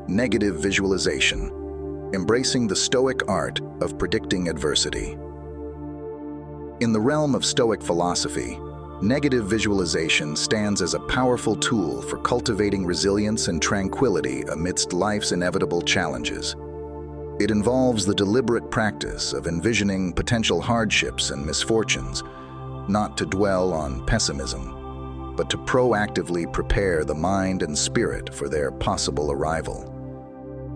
Negative visualization. Embracing the Stoic art of predicting adversity. In the realm of Stoic philosophy, negative visualization stands as a powerful tool for cultivating resilience and tranquility amidst life's inevitable challenges. It involves the deliberate practice of envisioning potential hardships and misfortunes, not to dwell on pessimism, but to proactively prepare the mind and spirit for their possible arrival.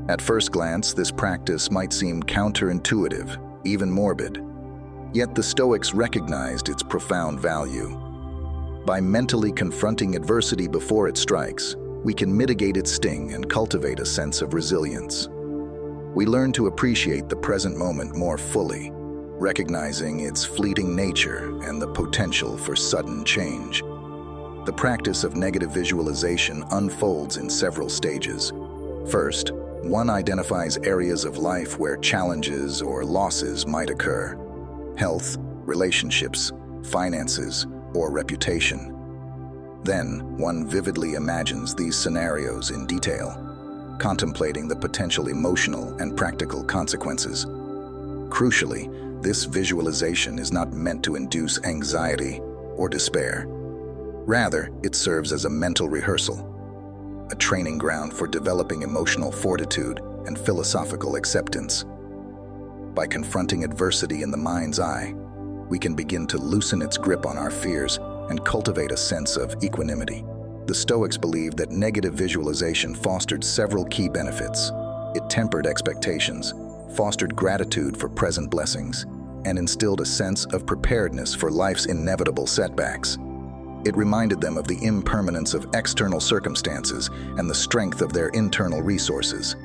At first glance, this practice might seem counterintuitive, even morbid. Yet the Stoics recognized its profound value. By mentally confronting adversity before it strikes, we can mitigate its sting and cultivate a sense of resilience. We learn to appreciate the present moment more fully, recognizing its fleeting nature and the potential for sudden change. The practice of negative visualization unfolds in several stages. First, one identifies areas of life where challenges or losses might occur: health, relationships, finances, or reputation. Then, one vividly imagines these scenarios in detail, contemplating the potential emotional and practical consequences. Crucially, this visualization is not meant to induce anxiety or despair. Rather, it serves as a mental rehearsal, a training ground for developing emotional fortitude and philosophical acceptance. By confronting adversity in the mind's eye, we can begin to loosen its grip on our fears and cultivate a sense of equanimity. The Stoics believed that negative visualization fostered several key benefits. It tempered expectations, fostered gratitude for present blessings, and instilled a sense of preparedness for life's inevitable setbacks. It reminded them of the impermanence of external circumstances and the strength of their internal resources.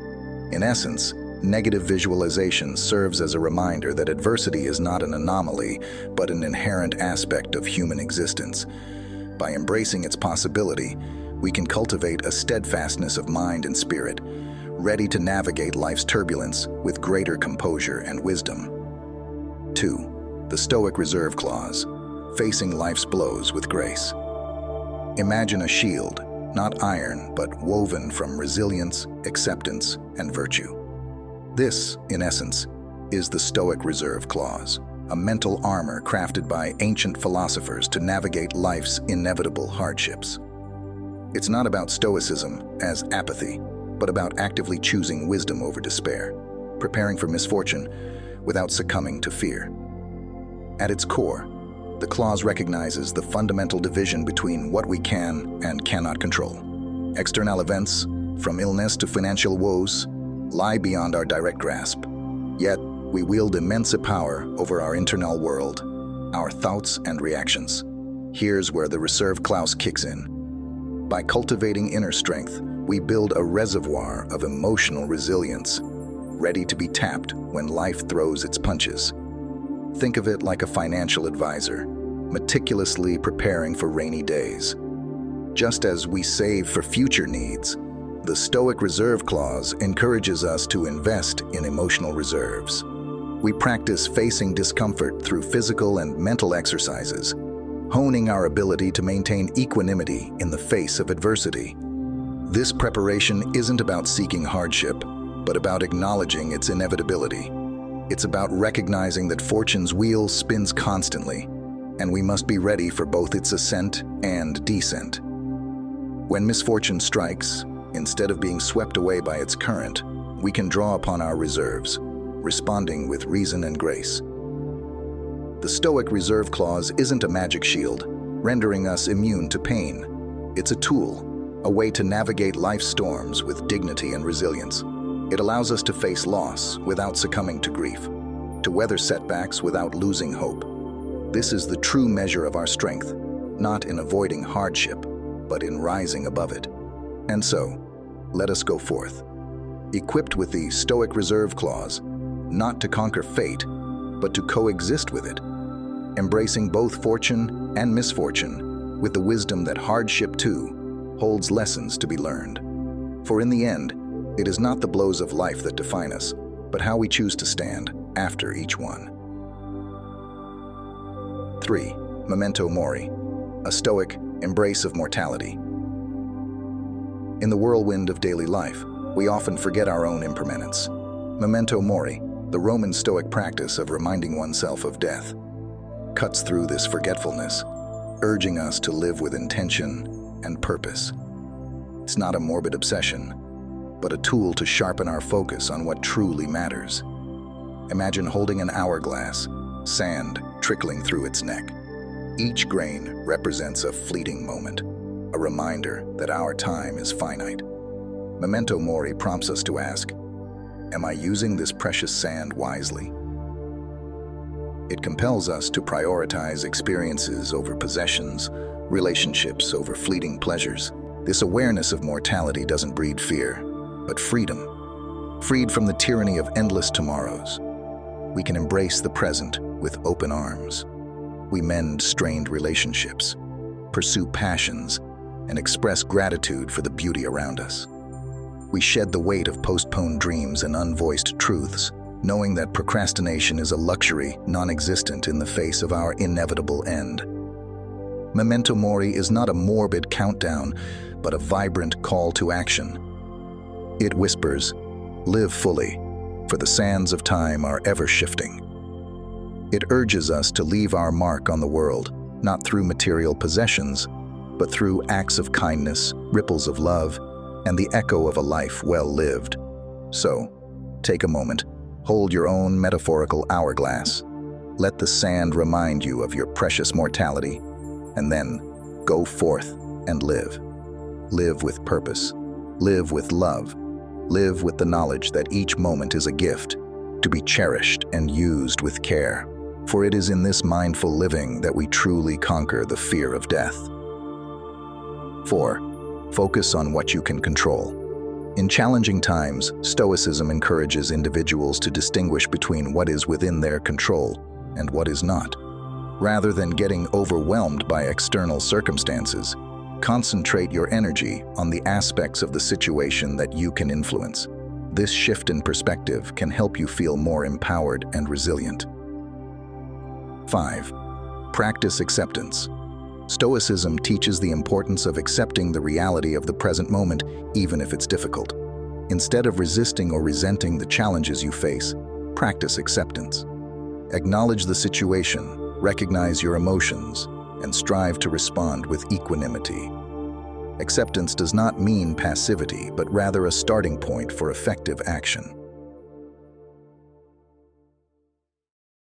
In essence, negative visualization serves as a reminder that adversity is not an anomaly, but an inherent aspect of human existence. By embracing its possibility, we can cultivate a steadfastness of mind and spirit, ready to navigate life's turbulence with greater composure and wisdom. 2. The Stoic Reserve Clause. Facing life's blows with grace. Imagine a shield, not iron, but woven from resilience, acceptance, and virtue. This, in essence, is the Stoic Reserve Clause, a mental armor crafted by ancient philosophers to navigate life's inevitable hardships. It's not about stoicism as apathy, but about actively choosing wisdom over despair, preparing for misfortune without succumbing to fear. At its core, the clause recognizes the fundamental division between what we can and cannot control. External events, from illness to financial woes, lie beyond our direct grasp. Yet, we wield immense power over our internal world, our thoughts and reactions. Here's where the reserve clause kicks in. By cultivating inner strength, we build a reservoir of emotional resilience, ready to be tapped when life throws its punches. Think of it like a financial advisor, meticulously preparing for rainy days. Just as we save for future needs, the Stoic Reserve Clause encourages us to invest in emotional reserves. We practice facing discomfort through physical and mental exercises, honing our ability to maintain equanimity in the face of adversity. This preparation isn't about seeking hardship, but about acknowledging its inevitability. It's about recognizing that fortune's wheel spins constantly, and we must be ready for both its ascent and descent. When misfortune strikes, instead of being swept away by its current, we can draw upon our reserves, responding with reason and grace. The Stoic Reserve Clause isn't a magic shield, rendering us immune to pain. It's a tool, a way to navigate life's storms with dignity and resilience. It allows us to face loss without succumbing to grief, to weather setbacks without losing hope. This is the true measure of our strength, not in avoiding hardship, but in rising above it. And so, let us go forth, equipped with the Stoic Reserve Clause, not to conquer fate, but to coexist with it, embracing both fortune and misfortune with the wisdom that hardship, too, holds lessons to be learned. For in the end, it is not the blows of life that define us, but how we choose to stand after each one. 3. Memento Mori, a Stoic embrace of mortality. In the whirlwind of daily life, we often forget our own impermanence. Memento Mori, the Roman Stoic practice of reminding oneself of death, cuts through this forgetfulness, urging us to live with intention and purpose. It's not a morbid obsession, but a tool to sharpen our focus on what truly matters. Imagine holding an hourglass, sand trickling through its neck. Each grain represents a fleeting moment, a reminder that our time is finite. Memento Mori prompts us to ask, am I using this precious sand wisely? It compels us to prioritize experiences over possessions, relationships over fleeting pleasures. This awareness of mortality doesn't breed fear, but freedom. Freed from the tyranny of endless tomorrows, we can embrace the present with open arms. We mend strained relationships, pursue passions, and express gratitude for the beauty around us. We shed the weight of postponed dreams and unvoiced truths, knowing that procrastination is a luxury non-existent in the face of our inevitable end. Memento Mori is not a morbid countdown, but a vibrant call to action. It whispers, live fully, for the sands of time are ever shifting. It urges us to leave our mark on the world, not through material possessions, but through acts of kindness, ripples of love, and the echo of a life well lived. So, take a moment, hold your own metaphorical hourglass, let the sand remind you of your precious mortality, and then go forth and live. Live with purpose, live with love, live with the knowledge that each moment is a gift, to be cherished and used with care. For it is in this mindful living that we truly conquer the fear of death. 4. Focus on what you can control. In challenging times, Stoicism encourages individuals to distinguish between what is within their control and what is not. Rather than getting overwhelmed by external circumstances, concentrate your energy on the aspects of the situation that you can influence. This shift in perspective can help you feel more empowered and resilient. 5. Practice acceptance. Stoicism teaches the importance of accepting the reality of the present moment, even if it's difficult. Instead of resisting or resenting the challenges you face, practice acceptance. Acknowledge the situation, recognize your emotions, and strive to respond with equanimity. Acceptance does not mean passivity, but rather a starting point for effective action.